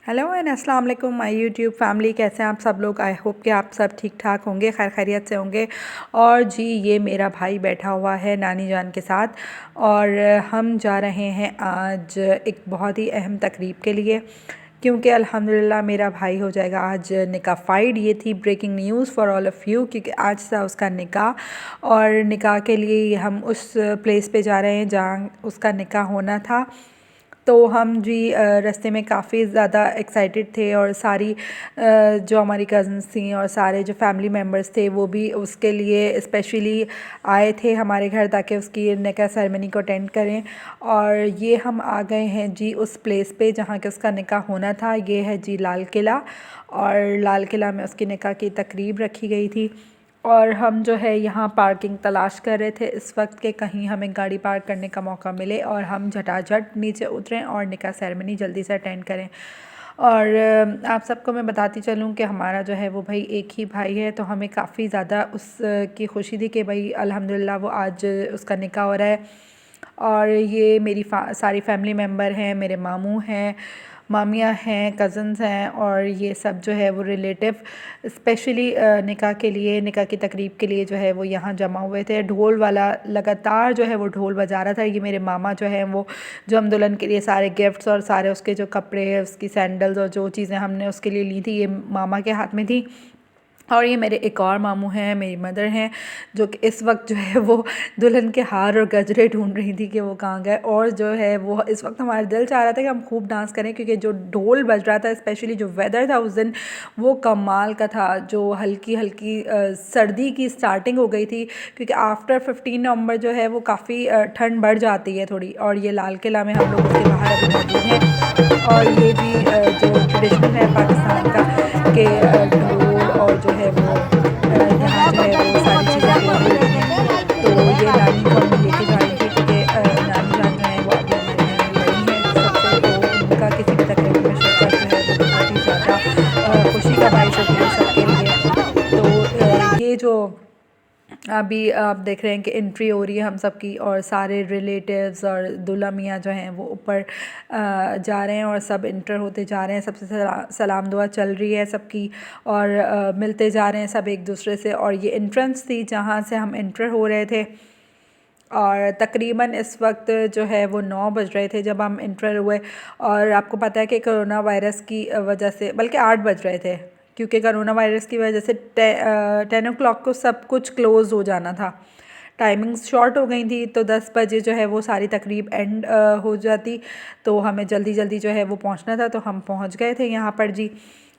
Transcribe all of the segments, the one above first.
Hello and अस्सलाम वालेकुम my YouTube family. कैसे हैं आप सब लोग? आई होप कि आप सब ठीक ठाक होंगे, खैर खैरियत से होंगे। और जी ये मेरा भाई बैठा हुआ है नानी जान के साथ और हम जा रहे हैं आज एक बहुत ही अहम तकरीब के लिए, क्योंकि अल्हम्दुलिल्लाह मेरा भाई हो जाएगा आज निकाहफाइड। ये थी breaking news for all of you, क्योंकि आज था उसका निकाह और निकाह के लिए हम उस प्लेस पे जा रहे हैं जहाँ उसका निकाह होना था। तो हम जी रास्ते में काफ़ी ज़्यादा एक्साइटेड थे और सारी जो हमारी कज़न्स थी और सारे जो फैमिली मेम्बर्स थे वो भी उसके लिए स्पेशली आए थे हमारे घर ताकि उसकी निकाह सेरेमनी को अटेंड करें। और ये हम आ गए हैं जी उस प्लेस पे जहाँ के उसका निकाह होना था। ये है जी लाल किला, और लाल किला में उसकी निकाह की तकरीब रखी गई थी। और हम जो है यहाँ पार्किंग तलाश कर रहे थे इस वक्त के कहीं हमें गाड़ी पार्क करने का मौका मिले और हम झटाझट नीचे उतरें और निकाह सेरेमनी जल्दी से अटेंड करें। और आप सबको मैं बताती चलूँ कि हमारा जो है वो भाई एक ही भाई है, तो हमें काफ़ी ज़्यादा उस की खुशी थी कि भाई अल्हम्दुलिल्लाह वो आज उसका निकाह हो रहा है। और ये मेरी सारी फैमिली मेम्बर हैं, मेरे मामू हैं, मामियाँ हैं, कज़न्स हैं, और ये सब जो है वो रिलेटिव स्पेशली निकाह के लिए, निकाह की तकरीब के लिए जो है वो यहाँ जमा हुए थे। ढोल वाला लगातार जो है वो ढोल बजा रहा था। ये मेरे मामा जो है वो जो हम दुल्हन के लिए सारे गिफ्ट्स और सारे उसके जो कपड़े, उसकी सैंडल्स और जो चीज़ें हमने उसके लिए ली थी, ये मामा के हाथ में थी। और ये मेरे एक और मामू हैं, मेरी मदर हैं, जो कि इस वक्त जो है वो दुल्हन के हार और गजरे ढूंढ रही थी कि वो कहाँ गए। और जो है वो इस वक्त हमारा दिल चाह रहा था कि हम खूब डांस करें, क्योंकि जो ढोल बज रहा था, स्पेशली जो वेदर था उस दिन वो कमाल का था। जो हल्की हल्की सर्दी की स्टार्टिंग हो गई थी, क्योंकि आफ्टर 15 नवंबर जो है वो काफ़ी ठंड बढ़ जाती है थोड़ी। और ये लाल किला में हम लोग उसके बाहर अभी मौजूद हैं। और ये जी जो ट्रेडिशनल है पाकिस्तान का कि ढोल और जो है वो यहाँ जो है वो सारी चीज़ें पेश हो रही हैं। तो ये नानी को हम लेके जा रही थी, क्योंकि नानी जान जो है वो अभी हमारे घर में बड़ी हैं सबसे, तो उनका किसी भी तकरीब में शिरकत जो है वो बहुत ही ज़्यादा खुशी का बायस होती है सबके लिए। तो ये जो अभी आप देख रहे हैं कि एंट्री हो रही है हम सबकी, और सारे रिलेटिव्स और दूल्हा मियाँ जो हैं वो ऊपर जा रहे हैं और सब इंटर होते जा रहे हैं। सबसे सलाम दुआ चल रही है सबकी, और मिलते जा रहे हैं सब एक दूसरे से। और ये एंट्रेंस थी जहाँ से हम इंटर हो रहे थे, और तकरीबन इस वक्त जो है वो 9 बज रहे थे जब हम इंटर हुए। और आपको पता है कि कोरोना वायरस की वजह से, बल्कि 8 बज रहे थे, क्योंकि कोरोना वायरस की वजह से 10 o'clock को सब कुछ क्लोज़ हो जाना था, टाइमिंग्स शॉर्ट हो गई थी। तो 10 बजे जो है वो सारी तकरीब एंड हो जाती, तो हमें जल्दी जल्दी जो है वो पहुंचना था, तो हम पहुंच गए थे यहाँ पर जी।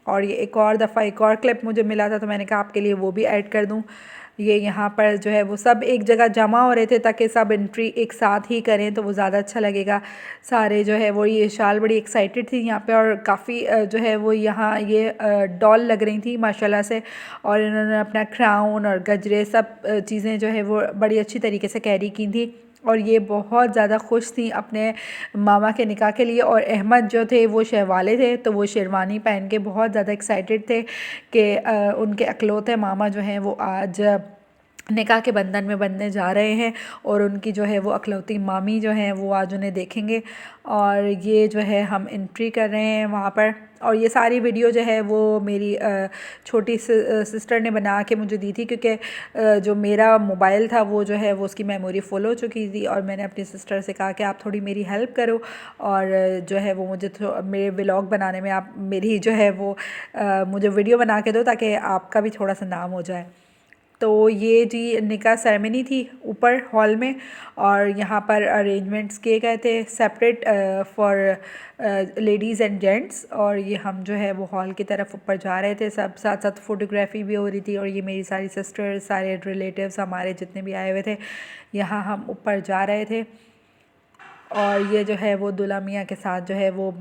और ये एक और दफ़ा एक और क्लिप मुझे मिला था, तो मैंने कहा आपके लिए वो भी ऐड कर दूँ। ये यहाँ पर जो है वो सब एक जगह जमा हो रहे थे ताकि सब एंट्री एक साथ ही करें, तो वो ज़्यादा अच्छा लगेगा। सारे जो है वो ये शाल बड़ी एक्साइटेड थी यहाँ पे, और काफ़ी जो है वो यहाँ ये डॉल लग रही थी माशाल्लाह से। और इन्होंने अपना क्राउन और गजरे सब चीज़ें जो है वो बड़ी अच्छी तरीके से कैरी की थी। और ये बहुत ज़्यादा खुश थी अपने मामा के निकाह के लिए। और अहमद जो थे वो शहवाले थे, तो वो शेरवानी पहन के बहुत ज़्यादा एक्साइटेड थे कि उनके अकलौते मामा जो हैं वो आज निकाह के बंधन में बंधने जा रहे हैं, और उनकी जो है वो अकलौती मामी जो हैं वो आज उन्हें देखेंगे। और ये जो है हम एंट्री कर रहे हैं वहाँ पर। और ये सारी वीडियो जो है वो मेरी छोटी सिस्टर ने बना के मुझे दी थी, क्योंकि जो मेरा मोबाइल था वो जो है वो उसकी मेमोरी फुल हो चुकी थी। और मैंने अपनी सिस्टर से कहा कि आप थोड़ी मेरी हेल्प करो, और जो है वो मुझे मेरे व्लॉग बनाने में आप मेरी जो है वो मुझे वीडियो बना के दो, ताकि आपका भी थोड़ा सा नाम हो जाए। तो ये जी निकाह सेरेमनी थी ऊपर हॉल में, और यहाँ पर अरेंजमेंट्स किए गए थे separate for ladies and gents. और ये हम जो है वो हॉल की तरफ ऊपर जा रहे थे, सब साथ साथ फ़ोटोग्राफ़ी भी हो रही थी। और ये मेरी सारी सिस्टर्स, सारे रिलेटिव्स हमारे जितने भी आए हुए थे, यहाँ हम ऊपर जा रहे थे। और ये जो है वो दूल्हा मियाँ के साथ जो है वो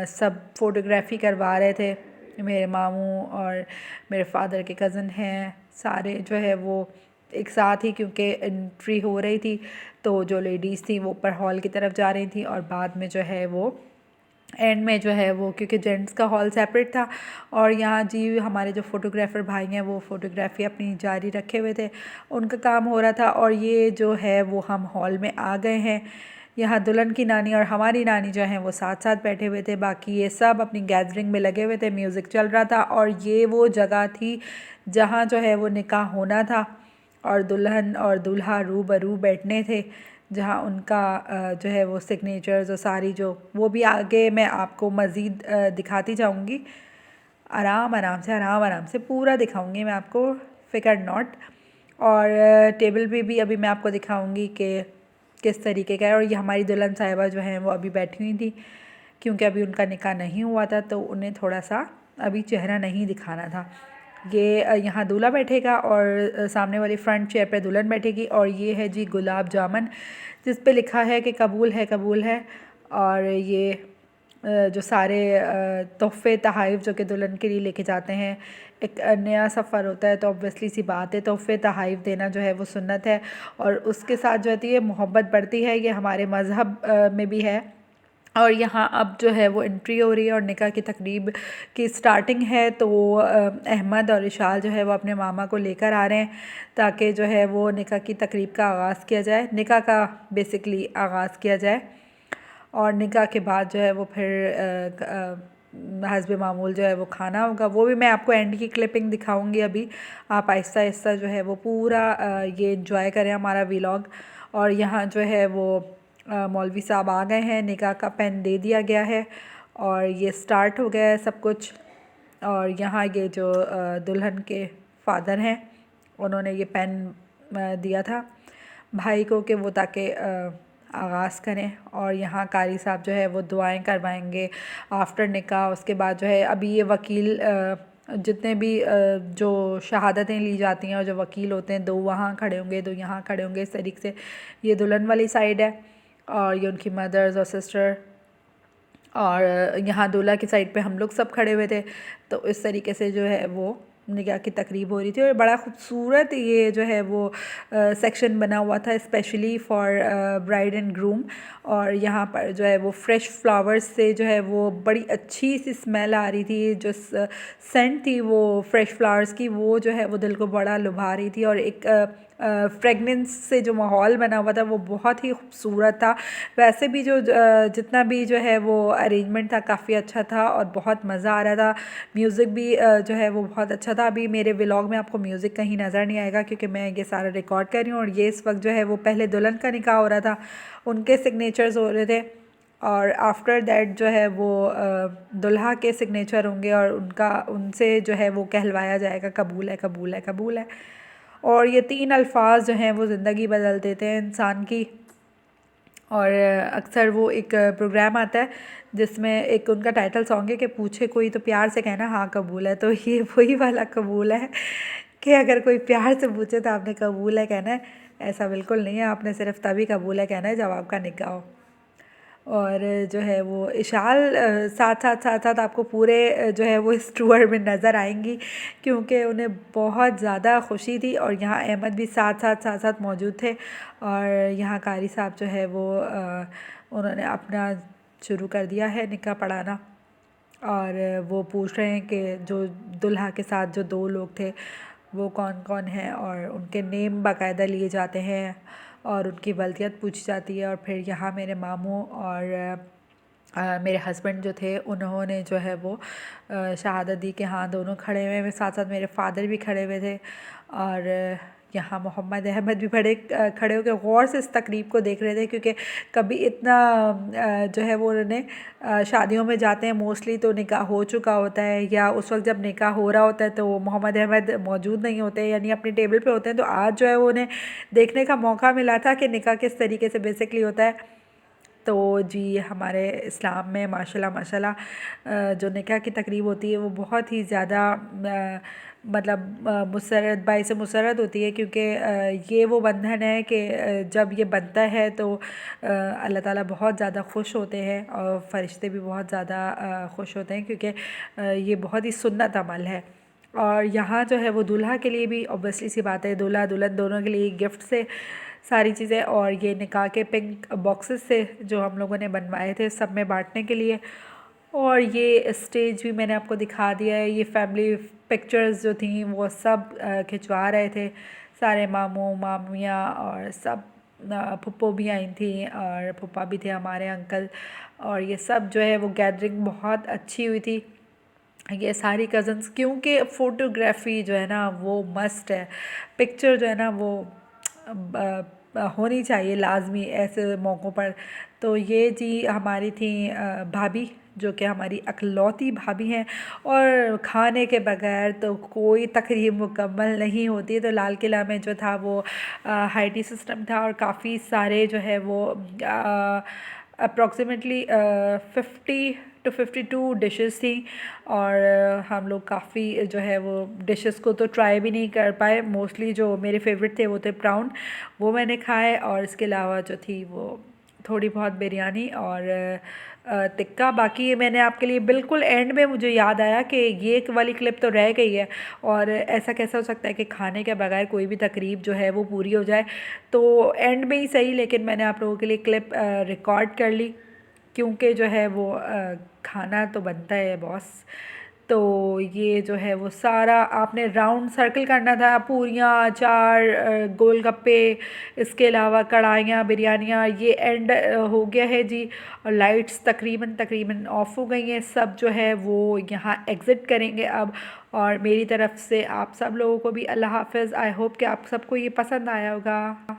सब फ़ोटोग्राफ़ी करवा रहे थे, मेरे मामू और मेरे फादर के कज़न हैं, सारे जो है वो एक साथ ही, क्योंकि एंट्री हो रही थी तो जो लेडीज़ थी वो ऊपर हॉल की तरफ जा रही थी, और बाद में जो है वो एंड में जो है वो, क्योंकि जेंट्स का हॉल सेपरेट था। और यहाँ जी हमारे जो फ़ोटोग्राफ़र भाई हैं वो फ़ोटोग्राफ़ी अपनी जारी रखे हुए थे, उनका काम हो रहा था। और ये जो है वो हम हॉल में आ गए हैं। यहाँ दुल्हन की नानी और हमारी नानी जो हैं वो साथ साथ बैठे हुए थे। बाकी ये सब अपनी गैदरिंग में लगे हुए थे, म्यूज़िक चल रहा था और ये वो जगह थी जहाँ जो है वो निकाह होना था और दुल्हन और दूल्हा रूबरू बैठने थे, जहाँ उनका जो है वो सिग्नेचर्स और सारी जो वो भी आगे मैं आपको मज़ीद दिखाती जाऊँगी। आराम आराम से पूरा दिखाऊंगी मैं आपको, फिकर नॉट। और टेबल पे भी अभी मैं आपको दिखाऊंगी कि किस तरीके का है। और ये हमारी दुल्हन साहिबा जो हैं वो अभी बैठी हुई थी, क्योंकि अभी उनका निकाह नहीं हुआ था तो उन्हें थोड़ा सा अभी चेहरा नहीं दिखाना था। ये यहाँ दूल्हा बैठेगा और सामने वाली फ्रंट चेयर पे दुल्हन बैठेगी। और ये है जी गुलाब जामुन, जिस पे लिखा है कि कबूल है कबूल है। और ये जो सारे तोहफ़े तहाइफ़ जो कि दुल्हन के लिए लेके जाते हैं, एक नया सफ़र होता है तो ऑब्वियसली सी बात है तोहफ़े तहाइफ़ देना जो है वो सुन्नत है और उसके साथ जो होती है मोहब्बत बढ़ती है। ये हमारे मज़हब में भी है। और यहाँ अब जो है वो एंट्री हो रही है और निकाह की तकरीब की स्टार्टिंग है। तो अहमद और इशाल जो है वो अपने मामा को लेकर आ रहे हैं ताकि जो है वो निकाह की तकरीब का आगाज़ किया जाए, निकाह का बेसिकली आगाज़ किया जाए। और निकाह के बाद जो है वो फिर हस्ब मामूल जो है वो खाना होगा, वो भी मैं आपको एंड की क्लिपिंग दिखाऊंगी। अभी आप आहिस्ता आहिस्ता जो है वो पूरा ये इंजॉय करें हमारा व्लॉग। और यहाँ जो है वो मौलवी साहब आ गए हैं, निकाह का पेन दे दिया गया है और ये स्टार्ट हो गया है सब कुछ। और यहाँ ये जो दुल्हन के फादर हैं उन्होंने ये पेन दिया था भाई को कि वो ताकि आगाज़ करें। और यहाँ कारी साहब जो है वो दुआएं करवाएंगे आफ्टर निकाह। उसके बाद जो है अभी ये वकील जितने भी जो शहादतें ली जाती हैं और जो वकील होते हैं, दो वहाँ खड़े होंगे दो यहाँ खड़े होंगे, इस तरीके से ये दुल्हन वाली साइड है और ये उनकी मदर्स और सिस्टर और यहाँ दूल्हा की साइड पे हम लोग सब खड़े हुए थे। तो इस तरीके से जो है वो निकाह की तकरीब हो रही थी और बड़ा ख़ूबसूरत ये जो है वो सेक्शन बना हुआ था specially for bride and groom. और यहाँ पर जो है वो फ्रेश फ्लावर्स से जो है वो बड़ी अच्छी सी स्मेल आ रही थी, जो सेंट थी वो फ्रेश फ्लावर्स की, वो जो है वो दिल को बड़ा लुभा रही थी। और एक फ्रेगनेंस से जो माहौल बना हुआ था वो बहुत ही खूबसूरत था। वैसे भी जो जितना भी जो है वो अरेंजमेंट था काफ़ी अच्छा था और बहुत मज़ा आ रहा था। म्यूज़िक भी जो है वो बहुत अच्छा था। अभी मेरे व्लॉग में आपको म्यूज़िक कहीं नज़र नहीं आएगा क्योंकि मैं ये सारा रिकॉर्ड कर रही हूँ। और ये इस वक्त जो है वो पहले दुल्हन का निकाह हो रहा था, उनके सिग्नेचर्स हो रहे थे और आफ्टर दैट जो है वो दुल्हा के सिग्नेचर होंगे और उनसे जो है वो कहलवाया जाएगा कबूल है कबूल है कबूल है। और ये 3 अल्फाज जो हैं वो ज़िंदगी बदल देते हैं इंसान की। और अक्सर वो एक प्रोग्राम आता है जिसमें एक उनका टाइटल सॉन्ग है कि पूछे कोई तो प्यार से कहना हाँ कबूल है। तो ये वही वाला कबूल है कि अगर कोई प्यार से पूछे तो आपने कबूल है कहना है, ऐसा बिल्कुल नहीं है, आपने सिर्फ तभी कबूल है कहना है जब आपका निकाह हो। और जो है वो इशाल साथ साथ आपको पूरे जो है वो इस टूर में नज़र आएंगी क्योंकि उन्हें बहुत ज़्यादा खुशी थी। और यहाँ अहमद भी साथ साथ मौजूद थे। और यहाँ कारी साहब जो है वो उन्होंने अपना शुरू कर दिया है निकाह पढ़ाना और वो पूछ रहे हैं कि जो दुल्हा के साथ जो 2 लोग थे वो कौन कौन हैं और उनके नेम बाकायदा लिए जाते हैं और उनकी वल्दियत पूछी जाती है। और फिर यहाँ मेरे मामू और मेरे हस्बैंड जो थे उन्होंने जो है वो शहादत दी कि हाँ दोनों खड़े हुए हैं, साथ साथ मेरे फादर भी खड़े हुए थे। और यहाँ मोहम्मद अहमद भी खड़े होकर गौर से इस तकरीब को देख रहे थे क्योंकि कभी इतना जो है वो उन्होंने शादियों में जाते हैं मोस्टली तो निकाह हो चुका होता है या उस वक्त जब निकाह हो रहा होता है तो मोहम्मद अहमद मौजूद नहीं होते यानी अपनी टेबल पे होते हैं। तो आज जो है वो उन्हें देखने का मौका मिला था कि निकाह किस तरीके से बेसिकली होता है। तो जी हमारे इस्लाम में माशाल्लाह माशाल्लाह जो निकाह की तकरीब होती है वो बहुत ही ज़्यादा मतलब मुसरत बाइस मुसरत होती है क्योंकि ये वो बंधन है कि जब ये बनता है तो अल्लाह ताला बहुत ज़्यादा खुश होते हैं और फ़रिश्ते भी बहुत ज़्यादा खुश होते हैं क्योंकि ये बहुत ही सुन्नत अमल है। और यहाँ जो है वो दूल्हा के लिए भी ऑब्वियसली सी बात है, दूल्हा दुल्हन दोनों के लिए गिफ्ट से सारी चीज़ें और ये निकाह के पिंक बॉक्सेस से जो हम लोगों ने बनवाए थे सब में बांटने के लिए। और ये स्टेज भी मैंने आपको दिखा दिया है, ये फैमिली पिक्चर्स जो थी वो सब खिंचवा रहे थे सारे मामू मामियाँ और सब फुप्पो भी आई थी और फूफा भी थे हमारे, अंकल, और ये सब जो है वो गैदरिंग बहुत अच्छी हुई थी। ये सारी कज़न्स, क्योंकि फ़ोटोग्राफी जो है ना वो मस्ट है, पिक्चर जो है ना वो होनी चाहिए लाजमी ऐसे मौक़ों पर। तो ये जी हमारी थी भाभी, जो कि हमारी इकलौती भाभी हैं, और खाने के बगैर तो कोई तकरीब मुकम्मल नहीं होती। तो लाल किला में जो था वो हाई टी सिस्टम था, और काफ़ी सारे जो है वो अप्रॉक्सीमेटली 50 to 52 डिशेस थी, और हम लोग काफ़ी जो है वो डिशेस को तो ट्राई भी नहीं कर पाए। मोस्टली जो मेरे फेवरेट थे वो थे प्राउन, वो मैंने खाए, और इसके अलावा जो थी वो थोड़ी बहुत बिरयानी और टिक्का। बाकी ये मैंने आपके लिए बिल्कुल एंड में मुझे याद आया कि ये एक वाली क्लिप तो रह गई है, और ऐसा कैसा हो सकता है कि खाने के बगैर कोई भी तकरीब जो है वो पूरी हो जाए। तो एंड में ही सही, लेकिन मैंने आप लोगों के लिए क्लिप रिकॉर्ड कर ली, क्योंकि जो है वो खाना तो बनता है बॉस। तो ये जो है वो सारा आपने राउंड सर्कल करना था, पूरियाँ, अचार, गोलगप्पे, इसके अलावा कढ़ाइयाँ, बिरयानियाँ, ये एंड हो गया है जी। और लाइट्स तकरीबन तकरीबन ऑफ हो गई हैं, सब जो है वो यहाँ एग्ज़िट करेंगे अब। और मेरी तरफ़ से आप सब लोगों को भी अल्लाह हाफ़िज़। आई होप कि आप सबको ये पसंद आया होगा।